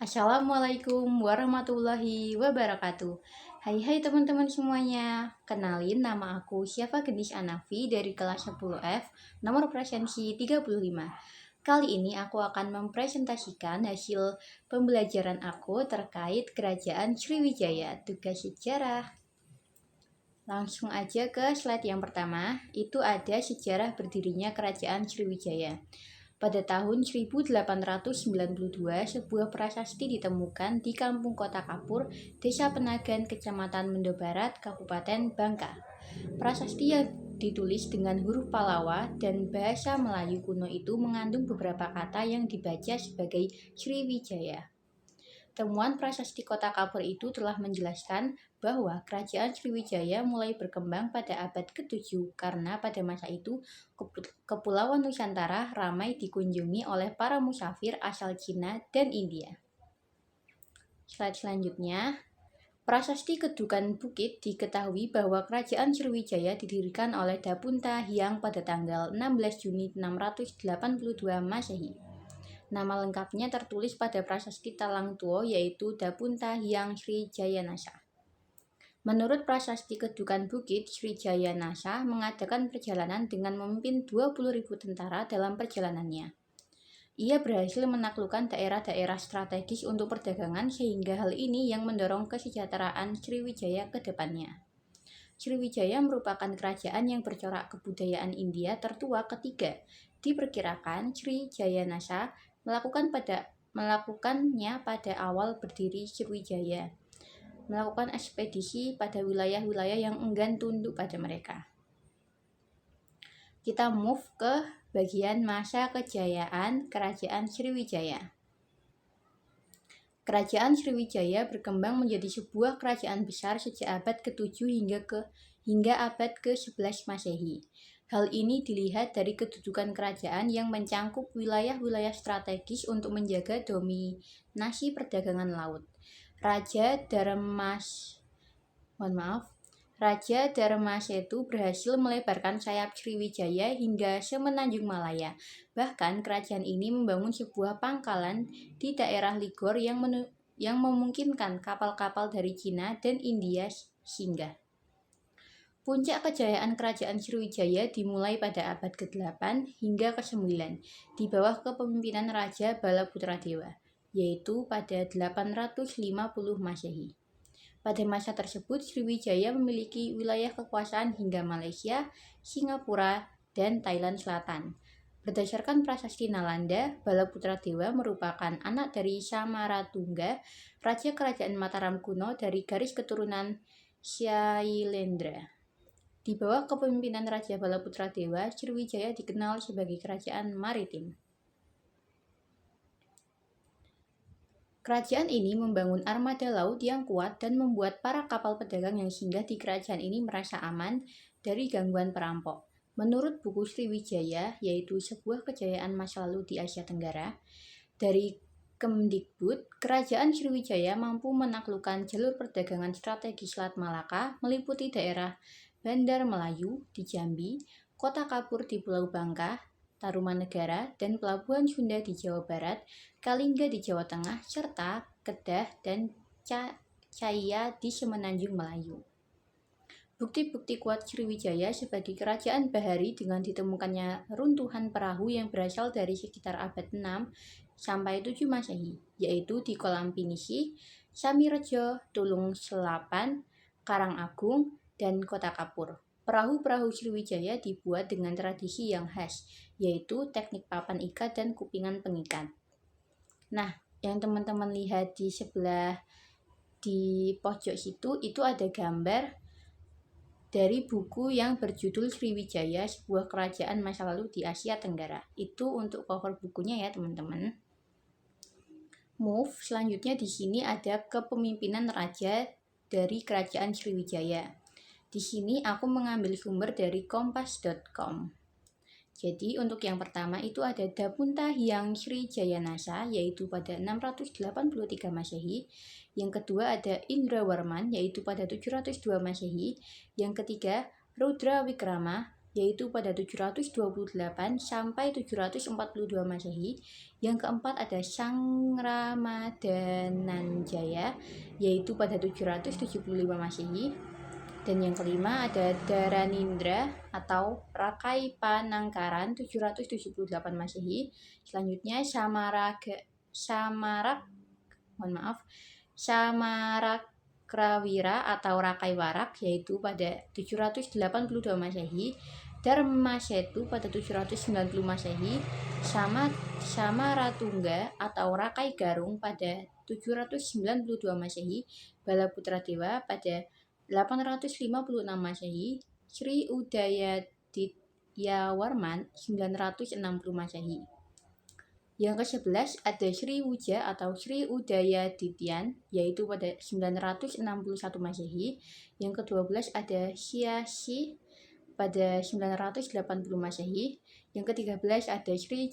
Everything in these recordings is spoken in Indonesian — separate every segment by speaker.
Speaker 1: Assalamualaikum warahmatullahi wabarakatuh. Hai teman-teman semuanya. Kenalin, nama aku Syafa Gendis Anafi dari kelas 10F, nomor presensi 35. Kali ini aku akan mempresentasikan hasil pembelajaran aku terkait Kerajaan Sriwijaya, tugas sejarah. Langsung aja ke slide yang pertama, itu ada sejarah berdirinya Kerajaan Sriwijaya. Pada tahun 1892, sebuah prasasti ditemukan di Kampung Kota Kapur, Desa Penagan, Kecamatan Mendo Barat, Kabupaten Bangka. Prasasti yang ditulis dengan huruf Palawa dan bahasa Melayu kuno itu mengandung beberapa kata yang dibaca sebagai Sriwijaya. Temuan prasasti Kota Kapur itu telah menjelaskan bahwa Kerajaan Sriwijaya mulai berkembang pada abad ke-7 karena pada masa itu Kepulauan Nusantara ramai dikunjungi oleh para musafir asal Cina dan India. Slide selanjutnya, prasasti Kedukan Bukit diketahui bahwa Kerajaan Sriwijaya didirikan oleh Dapunta Hyang pada tanggal 16 Juni 682 Masehi. Nama lengkapnya tertulis pada prasasti Talang Tuo yaitu Dapunta Hyang Sri Jayanasa. Menurut prasasti Kedukan Bukit, Sri Jayanasa mengadakan perjalanan dengan memimpin 20.000 tentara dalam perjalanannya. Ia berhasil menaklukkan daerah-daerah strategis untuk perdagangan sehingga hal ini yang mendorong kesejahteraan Sriwijaya ke depannya. Sriwijaya merupakan kerajaan yang bercorak kebudayaan India tertua ketiga. Diperkirakan Sri Jayanasa melakukannya pada awal berdiri Sriwijaya, melakukan ekspedisi pada wilayah-wilayah yang enggan tunduk pada mereka. Kita move ke bagian masa kejayaan Kerajaan Sriwijaya. Kerajaan Sriwijaya berkembang menjadi sebuah kerajaan besar sejak abad ke-7 hingga abad ke-11 Masehi. Hal ini dilihat dari kedudukan kerajaan yang mencangkup wilayah-wilayah strategis untuk menjaga dominasi perdagangan laut. Raja Dharmasetu berhasil melebarkan sayap Sriwijaya hingga semenanjung Malaya. Bahkan kerajaan ini membangun sebuah pangkalan di daerah Ligor yang memungkinkan kapal-kapal dari Cina dan India singgah. Puncak kejayaan Kerajaan Sriwijaya dimulai pada abad ke-8 hingga ke-9 di bawah kepemimpinan Raja Balaputradewa, yaitu pada 850 Masehi. Pada masa tersebut, Sriwijaya memiliki wilayah kekuasaan hingga Malaysia, Singapura, dan Thailand Selatan. Berdasarkan prasasti Nalanda, Balaputradewa merupakan anak dari Samaratungga, Raja Kerajaan Mataram kuno dari garis keturunan Syailendra. Di bawah kepemimpinan Raja Balaputradewa, Sriwijaya dikenal sebagai kerajaan maritim. Kerajaan ini membangun armada laut yang kuat dan membuat para kapal pedagang yang singgah di kerajaan ini merasa aman dari gangguan perampok. Menurut buku Sriwijaya, yaitu sebuah kejayaan masa lalu di Asia Tenggara, dari Kemdikbud, Kerajaan Sriwijaya mampu menaklukkan jalur perdagangan strategis Selat Malaka meliputi daerah Bandar Melayu di Jambi, Kota Kapur di Pulau Bangka, Tarumanegara, dan Pelabuhan Sunda di Jawa Barat, Kalingga di Jawa Tengah, serta Kedah dan Caya di Semenanjung Melayu. Bukti-bukti kuat Sriwijaya sebagai kerajaan bahari dengan ditemukannya runtuhan perahu yang berasal dari sekitar abad 6 sampai 7 Masehi, yaitu di Kolam Pinisi, Samirejo, Tulung Selapan, Karangagung, dan Kota Kapur. Perahu-perahu Sriwijaya dibuat dengan tradisi yang khas, yaitu teknik papan ikat dan kupingan pengikat. Nah, yang teman-teman lihat di sebelah di pojok situ itu ada gambar dari buku yang berjudul Sriwijaya, sebuah kerajaan masa lalu di Asia Tenggara. Itu untuk cover bukunya ya, teman-teman. Move selanjutnya di sini ada kepemimpinan raja dari Kerajaan Sriwijaya. Di sini aku mengambil sumber dari kompas.com. Jadi untuk yang pertama itu ada Dapunta Hyang Sri Jayanasa yaitu pada 683 Masehi. Yang kedua ada Indrawarman yaitu pada 702 Masehi. Yang ketiga Rudra Wikrama yaitu pada 728 sampai 742 Masehi. Yang keempat ada Sangramadananjaya, yaitu pada 775 Masehi. Dan yang kelima ada Dharanindra atau Rakai Panangkaran 778 Masehi. Selanjutnya Samarakrawira atau Rakai Warak, yaitu pada 782 Masehi. Dharmasetu pada 790 Masehi. Samaratungga atau Rakai Garung pada 792 Masehi. Balaputra Dewa pada 856 Masehi. Sri Udayadityawarman 960 Masehi. Yang ke-11 ada Sri Wuja atau Sri Udayadityan, yaitu pada 961 Masehi. Yang ke-12 ada Syashi pada 980 Masehi. Yang ke-13 ada Sri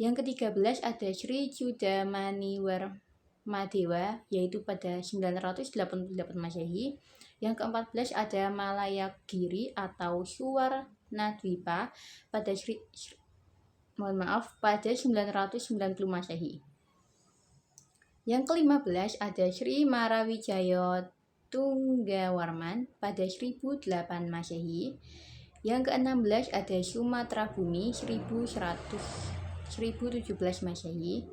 Speaker 1: Yang ke-13 ada Sri Cudamaniwarmadewa, yaitu pada 988 Masehi. Yang ke-14 ada Malayagiri atau Suwarnadwipa pada pada 990 Masehi. Yang ke-15 ada Sri Marawijaya Tunggawarman pada 1008 Masehi. Yang ke-16 ada Sumatera Bumi 1017 Masehi.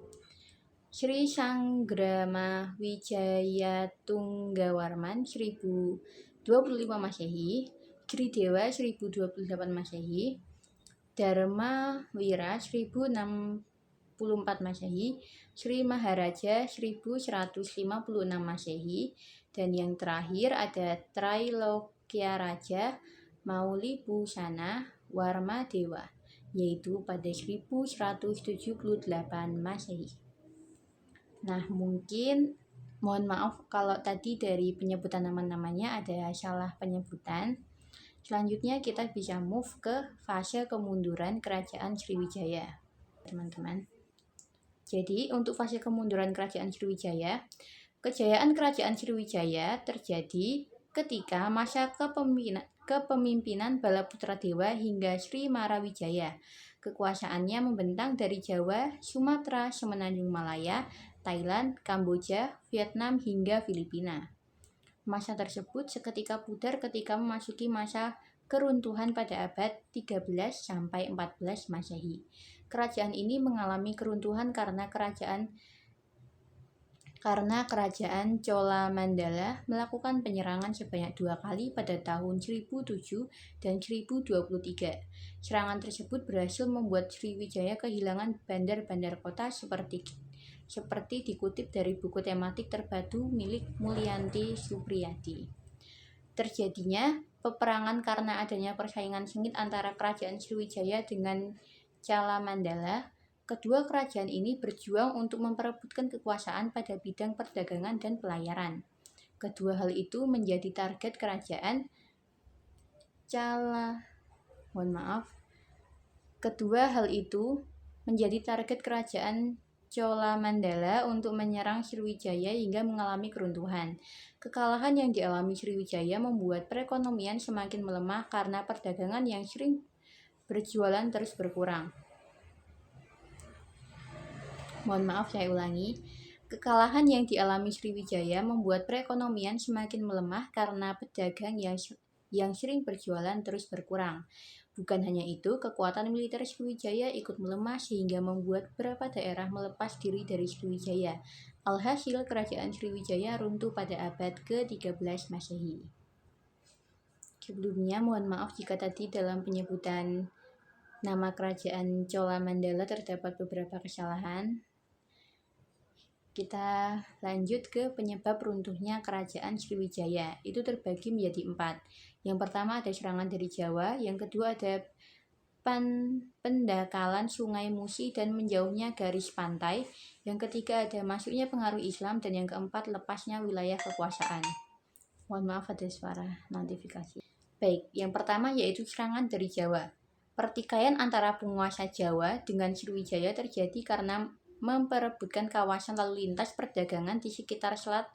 Speaker 1: Sri Sanggrama Wijaya Tunggawarman 1025 Masehi. Sri Dewa 1028 Masehi. Dharma Wira 1064 Masehi. Sri Maharaja 1156 Masehi. Dan yang terakhir ada Trailokya Raja Mauli Busana Warma Dewa, yaitu pada 1178 Masehi. Nah, mungkin mohon maaf kalau tadi dari penyebutan nama-namanya ada salah penyebutan. Selanjutnya kita bisa move ke fase kemunduran Kerajaan Sriwijaya, teman-teman. Jadi untuk fase kemunduran Kerajaan Sriwijaya, kejayaan Kerajaan Sriwijaya terjadi ketika masa kepemimpinan Balaputra Dewa hingga Sri Marawijaya. Kekuasaannya membentang dari Jawa, Sumatera, Semenanjung Malaya, Thailand, Kamboja, Vietnam hingga Filipina. Masa tersebut seketika pudar ketika memasuki masa keruntuhan pada abad 13 sampai 14 Masehi. Kerajaan ini mengalami keruntuhan karena kerajaan Chola-Mandala melakukan penyerangan sebanyak 2 kali pada tahun 1007 dan 1023. Serangan tersebut berhasil membuat Sriwijaya kehilangan bandar-bandar kota seperti dikutip dari buku tematik terpadu milik Mulyanti Supriyadi. Terjadinya peperangan karena adanya persaingan sengit antara kerajaan Sriwijaya dengan Chola-Mandala. Kedua kerajaan ini berjuang untuk memperebutkan kekuasaan pada bidang perdagangan dan pelayaran. Kedua hal itu menjadi target kerajaan Chola-Mandala untuk menyerang Sriwijaya hingga mengalami keruntuhan. Kekalahan yang dialami Sriwijaya membuat perekonomian semakin melemah karena perdagangan yang sering berjualan terus berkurang. Kekalahan yang dialami Sriwijaya membuat perekonomian semakin melemah karena pedagang yang sering berjualan terus berkurang. Bukan hanya itu, kekuatan militer Sriwijaya ikut melemah sehingga membuat beberapa daerah melepas diri dari Sriwijaya. Alhasil, kerajaan Sriwijaya runtuh pada abad ke-13 Masehi. Sebelumnya, mohon maaf jika tadi dalam penyebutan nama kerajaan Chola-Mandala terdapat beberapa kesalahan. Kita lanjut ke penyebab runtuhnya kerajaan Sriwijaya. Itu terbagi menjadi 4. Yang pertama ada serangan dari Jawa, yang kedua ada pendakalan Sungai Musi dan menjauhnya garis pantai, yang ketiga ada masuknya pengaruh Islam, dan yang keempat lepasnya wilayah kekuasaan. Mohon maaf ada suara notifikasi. Baik, yang pertama yaitu serangan dari Jawa. Pertikaian antara penguasa Jawa dengan Sriwijaya terjadi karena memperebutkan kawasan lalu lintas perdagangan di sekitar Selat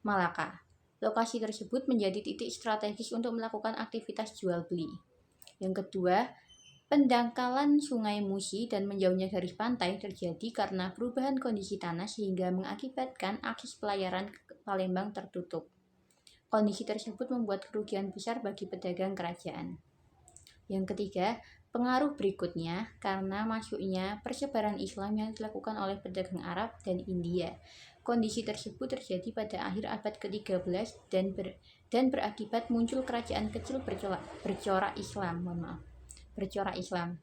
Speaker 1: Malaka. Lokasi tersebut menjadi titik strategis untuk melakukan aktivitas jual beli. Yang kedua, pendangkalan Sungai Musi dan menjauhnya garis pantai terjadi karena perubahan kondisi tanah sehingga mengakibatkan akses pelayaran ke Palembang tertutup. Kondisi tersebut membuat kerugian besar bagi pedagang kerajaan. Yang ketiga, pengaruh berikutnya karena masuknya persebaran Islam yang dilakukan oleh pedagang Arab dan India. Kondisi tersebut terjadi pada akhir abad ke-13 dan berakibat muncul kerajaan kecil bercorak Islam. Bercorak Islam.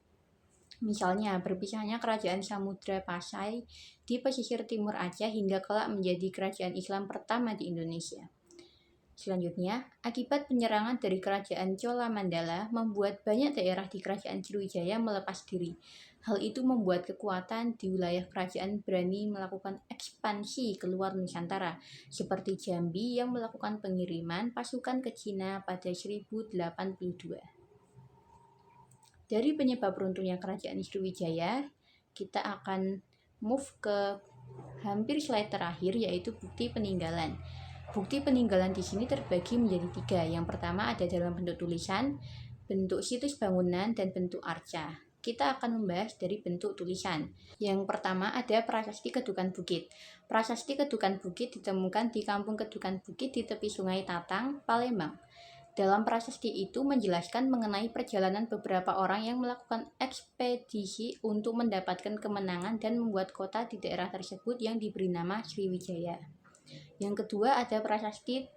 Speaker 1: Misalnya, berpisahnya kerajaan Samudra Pasai di pesisir timur Aceh hingga kelak menjadi kerajaan Islam pertama di Indonesia. Selanjutnya, akibat penyerangan dari kerajaan Cholamandala membuat banyak daerah di kerajaan Sriwijaya melepas diri. Hal itu membuat kekuatan di wilayah kerajaan berani melakukan ekspansi keluar Nusantara, seperti Jambi yang melakukan pengiriman pasukan ke Cina pada 1082. Dari penyebab runtuhnya kerajaan Sriwijaya, kita akan move ke hampir slide terakhir, yaitu bukti peninggalan. Bukti peninggalan di sini terbagi menjadi 3. Yang pertama ada dalam bentuk tulisan, bentuk situs bangunan, dan bentuk arca. Kita akan membahas dari bentuk tulisan. Yang pertama ada Prasasti Kedukan Bukit. Prasasti Kedukan Bukit ditemukan di Kampung Kedukan Bukit di tepi Sungai Tatang, Palembang. Dalam prasasti itu menjelaskan mengenai perjalanan beberapa orang yang melakukan ekspedisi untuk mendapatkan kemenangan dan membuat kota di daerah tersebut yang diberi nama Sriwijaya. Yang kedua ada Prasasti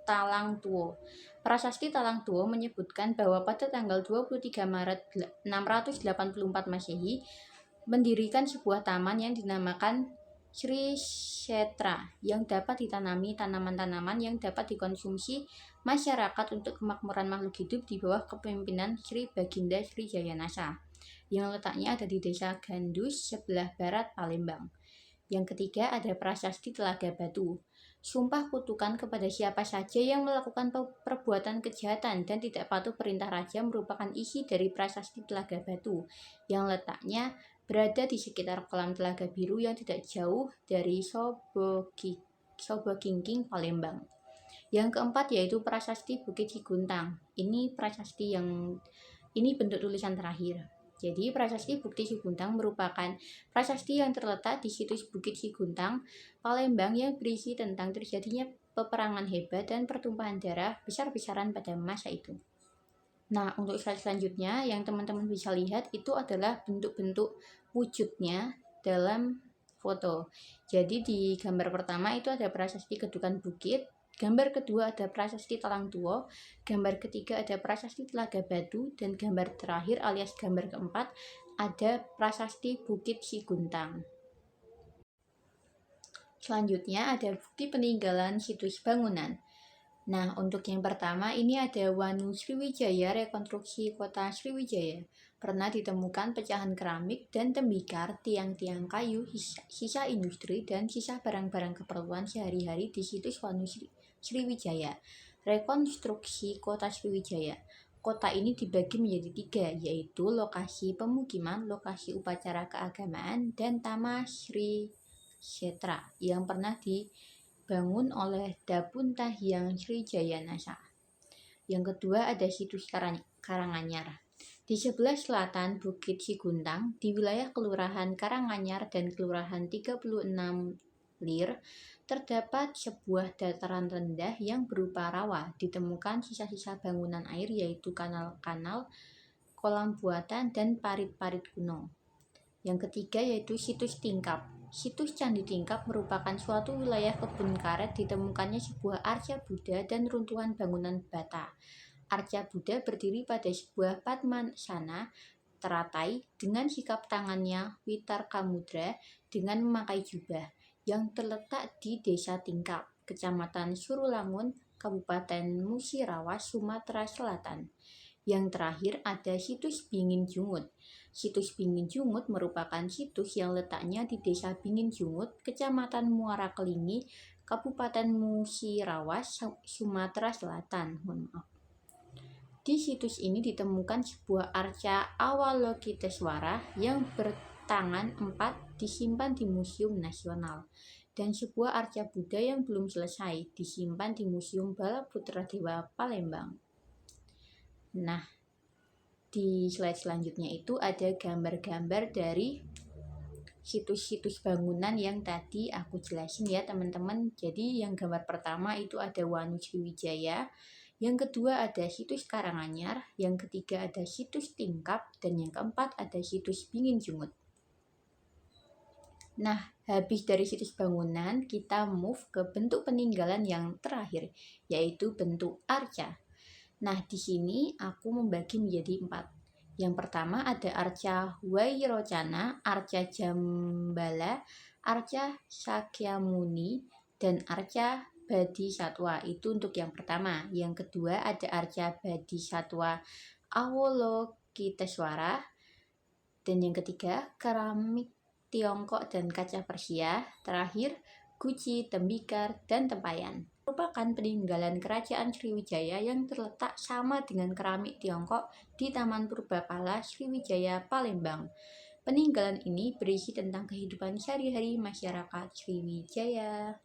Speaker 1: Talang Tuo. Prasasti Talang Tuo menyebutkan bahwa pada tanggal 23 Maret 684 Masehi mendirikan sebuah taman yang dinamakan Sri Setra yang dapat ditanami tanaman-tanaman yang dapat dikonsumsi masyarakat untuk kemakmuran makhluk hidup di bawah kepemimpinan Sri Baginda Sri Jayanasa yang letaknya ada di Desa Gandus sebelah barat Palembang. Yang ketiga ada Prasasti Telaga Batu. Sumpah kutukan kepada siapa saja yang melakukan perbuatan kejahatan dan tidak patuh perintah raja merupakan isi dari Prasasti Telaga Batu yang letaknya berada di sekitar kolam Telaga Biru yang tidak jauh dari Sobokingking, Palembang. Yang keempat yaitu Prasasti Bukit Siguntang. Ini bentuk tulisan terakhir. Jadi Prasasti Bukit Siguntang merupakan prasasti yang terletak di situs Bukit Siguntang, Palembang yang berisi tentang terjadinya peperangan hebat dan pertumpahan darah besar-besaran pada masa itu. Nah, untuk slide selanjutnya yang teman-teman bisa lihat itu adalah bentuk-bentuk wujudnya dalam foto. Jadi di gambar pertama itu ada Prasasti Kedukan Bukit, gambar kedua ada Prasasti Talang Tuo, gambar ketiga ada Prasasti Telaga Batu, dan gambar terakhir alias gambar keempat ada Prasasti Bukit Siguntang. Selanjutnya ada bukti peninggalan situs bangunan. Nah, untuk yang pertama ini ada Wanu Sriwijaya, rekonstruksi kota Sriwijaya. Pernah ditemukan pecahan keramik dan tembikar, tiang-tiang kayu, sisa industri, dan sisa barang-barang keperluan sehari-hari di situs Wanu Sriwijaya. Rekonstruksi kota Sriwijaya. Kota ini dibagi menjadi 3, yaitu lokasi pemukiman, lokasi upacara keagamaan, dan Tama Sri Setra yang pernah dibangun oleh Dapunta Hyang Sri Jayanasa. Yang kedua ada situs Karanganyar. Di sebelah selatan Bukit Siguntang, di wilayah Kelurahan Karanganyar dan Kelurahan 36 Lir, terdapat sebuah dataran rendah yang berupa rawa. Ditemukan sisa-sisa bangunan air yaitu kanal-kanal, kolam buatan, dan parit-parit kuno. Yang ketiga yaitu situs Tingkap. Situs Candi Tingkap merupakan suatu wilayah kebun karet. Ditemukannya sebuah arca Buddha dan runtuhan bangunan bata. Arca Buddha berdiri pada sebuah padmasana teratai dengan sikap tangannya Witarka Mudra dengan memakai jubah yang terletak di Desa Tingkap, Kecamatan Surulangun, Kabupaten Musirawas, Sumatera Selatan. Yang terakhir ada situs Bingin Jungut. Situs Bingin Jungut merupakan situs yang letaknya di Desa Bingin Jungut, Kecamatan Muara Kelingi, Kabupaten Musirawas, Sumatera Selatan. Di situs ini ditemukan sebuah arca Awalokiteswara yang bertangan 4 disimpan di Museum Nasional. dan sebuah arca Buddha yang belum selesai disimpan di Museum Bala Putra Dewa Palembang. Nah, di slide selanjutnya itu ada gambar-gambar dari situs-situs bangunan yang tadi aku jelasin ya teman-teman. Jadi yang gambar pertama itu ada Wanu Sriwijaya, yang kedua ada situs Karanganyar, yang ketiga ada situs Tingkap, dan yang keempat ada situs Bingin Jumut. Nah, habis dari situs bangunan, kita move ke bentuk peninggalan yang terakhir, yaitu bentuk arca. Nah, di sini aku membagi menjadi 4. Yang pertama ada arca Wairocana, arca Jambala, arca Sakyamuni, dan arca Bodhisatwa. Itu untuk yang pertama. Yang kedua ada arca Bodhisatwa Awolokiteswara, dan yang ketiga keramik Tiongkok dan kaca Persia. Terakhir Guci, Tembikar, dan Tempayan. Merupakan peninggalan kerajaan Sriwijaya yang terletak sama dengan keramik Tiongkok di Taman Purbakala Sriwijaya Palembang. Peninggalan ini berisi tentang kehidupan sehari-hari masyarakat Sriwijaya.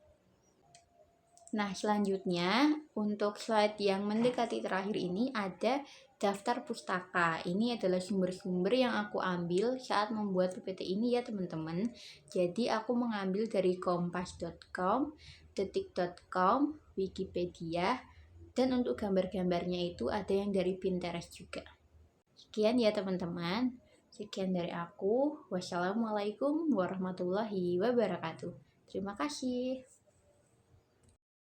Speaker 1: Nah, selanjutnya untuk slide yang mendekati terakhir ini ada daftar pustaka. Ini adalah sumber-sumber yang aku ambil saat membuat PPT ini ya teman-teman. Jadi aku mengambil dari kompas.com, detik.com, Wikipedia, dan untuk gambar-gambarnya itu ada yang dari Pinterest juga. Sekian ya teman-teman. Sekian dari aku. Wassalamualaikum warahmatullahi wabarakatuh. Terima kasih.